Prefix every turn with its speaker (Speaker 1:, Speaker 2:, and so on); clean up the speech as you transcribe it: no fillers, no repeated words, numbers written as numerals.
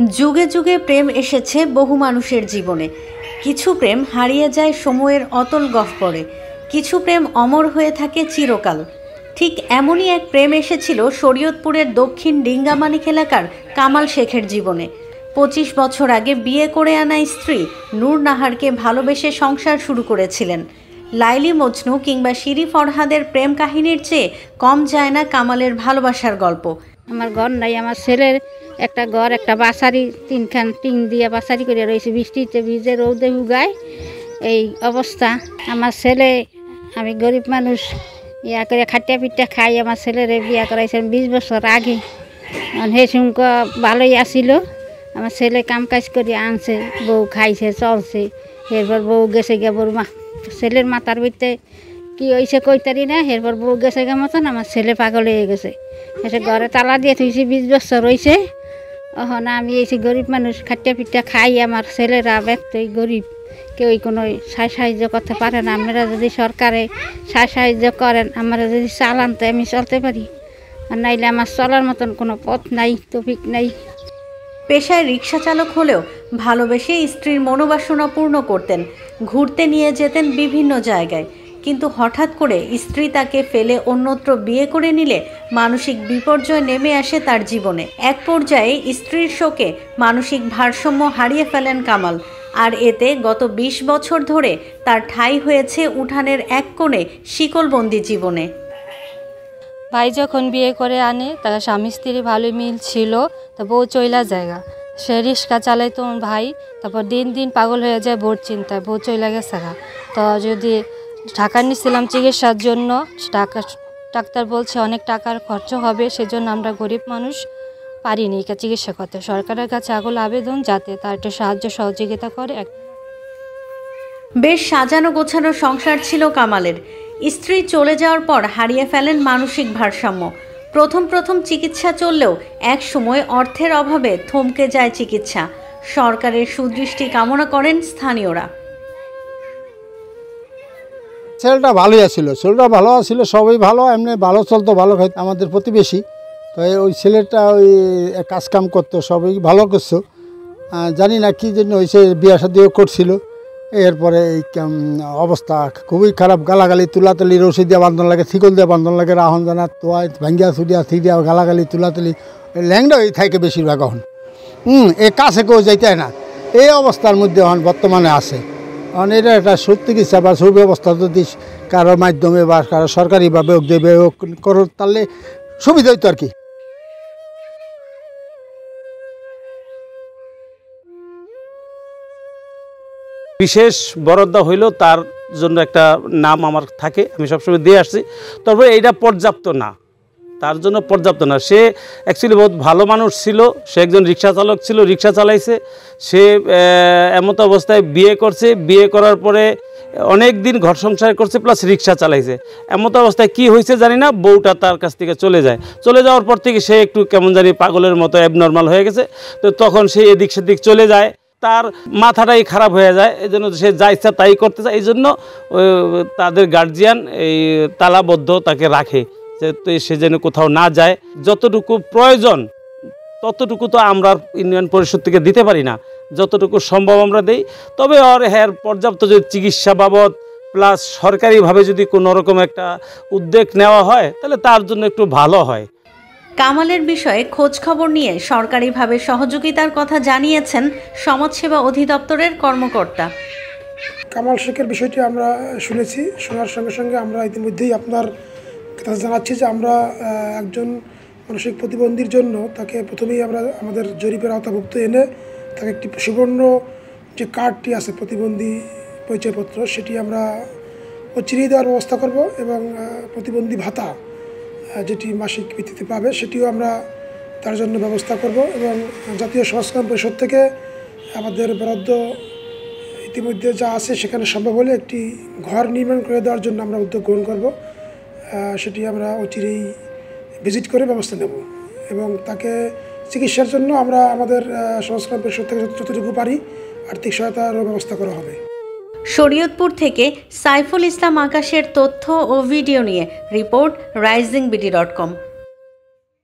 Speaker 1: যুগে যুগে প্রেম এসেছে বহু মানুষের জীবনে। কিছু প্রেম হারিয়ে যায় সময়ের অতল গহ্বরে, কিছু প্রেম অমর হয়ে থাকে চিরকাল। ঠিক এমনই এক প্রেম এসেছিল শরীয়তপুরের দক্ষিণ ডিঙ্গামানিক এলাকার কামাল শেখের জীবনে। 25 বছর আগে বিয়ে করে আনা স্ত্রী নূর নাহারকে ভালোবেসে সংসার শুরু করেছিলেন। লাইলি মজনু কিংবা শিরি ফরহাদের প্রেম কাহিনীর চেয়ে কম যায় না কামালের ভালোবাসার গল্প।
Speaker 2: আমার ঘর নাই, আমার ছেলের একটা ঘর, একটা বাসারি, তিনখান টিন দিয়ে বাসারি করে রয়েছে, বৃষ্টিতে ভিজে রৌদে উগায় এই অবস্থা। আমার ছেলে, আমি গরিব মানুষ, ইয়া করে খাটিয়া পিঠা খাই। আমার ছেলের বিয়া করাইছেন 20 বছর আগে। হে শুনক ভালোই আসিল। আমার ছেলে কাম কাজ করে আনছে, বউ খাইছে চলছে। এরপর বউ গেছে গিয়ে, বউর ছেলের মাথার ভিতরে কি হয়েছে কইতারি না। এরপর বউ গেছে গিয়ে মতন আমার ছেলে পাগল হয়ে গেছে। এসে ঘরে তালা দিয়ে থুইছি, 20 বছর হয়েছে। না আমি এসে গরিব মানুষ, খাটিয়া পিঠা খাই। আমার ছেলেরা ব্যক্তই গরিব, কেউ কোনো সাহায্য করতে পারে না। আপনারা যদি সরকারে সাহায্য করেন, আমরা যদি চালান তো আমি চলতে পারি, আর নাইলে আমার চলার মতন কোনো পথ নাই, তৌফিক নাই।
Speaker 1: পেশায় রিক্সা চালক হলেও ভালোবেসে স্ত্রীর মনোবাসনা পূর্ণ করতেন। ঘুরতে নিয়ে যেতেন বিভিন্ন জায়গায়, কিন্তু হঠাৎ করে স্ত্রী তাকে ফেলে অন্যত্র বিয়ে করে নিলে মানসিক বিপর্যয় নেমে আসে তার জীবনে। এক পর্যায়ে স্ত্রীর শোকে মানসিক ভারসাম্য হারিয়ে ফেলেন কামাল, আর এতে গত 20 বছর ধরে তার ঠাঁই হয়েছে উঠানের এক কোণে শিকলবন্দি জীবনে।
Speaker 3: ভাই যখন বিয়ে করে আনে, তার স্বামী স্ত্রী ভালোই মিল ছিল, তা বউ চইলা জায়গা, সে রিক্সা চালাইতো ভাই। তারপর দিন দিন পাগল হয়ে যায় বউর চিন্তায়, বউ চইলা গেছে। তো যদি ঢাকা নিয়েছিলাম চিকিৎসার জন্য, ডাক্তার বলছে অনেক টাকার খরচ হবে, সেজন্য আমরা গরিব মানুষ পারিনি চিকিৎসা করতে। সরকারের কাছে আগুল আবেদন যাতে তার একটু সাহায্য সহযোগিতা করে।
Speaker 1: বেশ সাজানো গোছানো সংসার ছিল কামালের। স্ত্রী চলে যাওয়ার পর হারিয়ে ফেলেন মানসিক ভারসাম্য। প্রথম চিকিৎসা চললেও এক সময় অর্থের অভাবে থমকে যায় চিকিৎসা। সরকারের সুদৃষ্টি কামনা করেন স্থানীয়রা।
Speaker 4: ছেলেটা ভালোই আসছিল, ছেলেটা ভালো আসছিল, সবই ভালো, এমনি ভালো চলতো, ভালো খাইতো। আমাদের প্রতিবেশী তো ওই ছেলেটা ওই কাজকাম করতো, সবই ভালো করছো। জানি না কী জন্য হয়েছে, বিয়া শাদিও করছিল। এরপরে এই অবস্থা খুবই খারাপ। গালাগালি, তুলাতুলি, রশি দিয়ে বান্ধন লাগে, থিকল দিয়ে বান্ধন লাগে, রাহন জানা তোয়া ভাঙ্গিয়া ছুটিয়া থিয়া গালাগালি, তুলাতুলি, ল্যাংডা হয়ে থাকে বেশিরভাগ। এখন এই কাছে কেউ যাইতে না, এই অবস্থার মধ্যে এখন বর্তমানে আছে। কারণ এটা একটা সুচিকিৎসা বা সুব্যবস্থা যদি কারোর মাধ্যমে বা কারো সরকারিভাবে দেবে করো, তাহলে সুবিধা হইতো আর কি।
Speaker 5: বিশেষ বরাদ্দ হইল, তার জন্য একটা নাম আমার থাকে, আমি সবসময় দিয়ে আসছি। তবে এইটা পর্যাপ্ত না, তার জন্য পর্যাপ্ত না। সে অ্যাকচুয়ালি বহুত ভালো মানুষ ছিল, সে একজন রিক্সা চালক ছিল, রিক্সা চালাইছে। সে এমত অবস্থায় বিয়ে করছে, বিয়ে করার পরে অনেক দিন ঘর সংসার করছে, প্লাস রিক্সা চালাইছে। এমত অবস্থায় কি হয়েছে জানি না, বউটা তার কাছ থেকে চলে যায়। চলে যাওয়ার পর থেকে সে একটু কেমন জানি পাগলের মতো অ্যাবনর্মাল হয়ে গেছে। তো তখন সে এদিক সেদিক চলে যায়, তার মাথাটাই খারাপ হয়ে যায়। এই জন্য সে যা ইচ্ছা তাই করতে চায়। এই জন্য তাদের গার্জিয়ান এই তালাবদ্ধ তাকে রাখে, যে সে যেন কোথাও না যায়। যতটুকু প্রয়োজন ততটুকু তো আমরা ইউনিয়ন পরিষদ থেকে দিতে পারি না, যতটুকু সম্ভব আমরা দিই। তবে পর্যাপ্ত যদি চিকিৎসা বাবদ প্লাস সরকারিভাবে যদি কোনো রকম একটা উদ্যোগ নেওয়া হয়, তাহলে তার জন্য একটু ভালো হয়।
Speaker 1: কামালের বিষয়ে খোঁজ খবর নিয়ে সরকারিভাবে সহযোগিতার কথা জানিয়েছেন সমাজসেবা অধিদপ্তরের কর্মকর্তা।
Speaker 6: কামাল শেখের বিষয়টি আমরা শুনেছি, শোনার সঙ্গে সঙ্গে আমরা ইতিমধ্যেই আপনার কাছে জানাচ্ছি যে আমরা একজন মানসিক প্রতিবন্ধীর জন্য তাকে প্রথমেই আমরা আমাদের জরিপের আওতাভুক্ত এনে তাকে একটি সুবর্ণ যে কার্ডটি আছে, প্রতিবন্ধী পরিচয়পত্র, সেটি আমরা চিরিয়ে দেওয়ার ব্যবস্থা করব, এবং প্রতিবন্ধী ভাতা যেটি মাসিক ভিত্তিতে পাবে সেটিও আমরা তার জন্য ব্যবস্থা করব। এবং জাতীয় সমাজকল্যাণ পরিষদ থেকে আমাদের বরাদ্দ ইতিমধ্যে যা আছে সেখানে সম্ভব হলে একটি ঘর নির্মাণ করে দেওয়ার জন্য আমরা উদ্যোগ গ্রহণ করব। সেটি আমরা অচিরেই ভিজিট করে ব্যবস্থা নেব, এবং তাকে চিকিৎসার জন্য আমরা আমাদের সমাজকল্যাণ পরিষদ থেকে যতটুকু পারি আর্থিক সহায়তারও ব্যবস্থা করা হবে।
Speaker 1: শরীয়তপুর থেকে সাইফুল ইসলাম আকাশের তথ্য ও ভিডিও নিয়ে রিপোর্ট risingBD.com।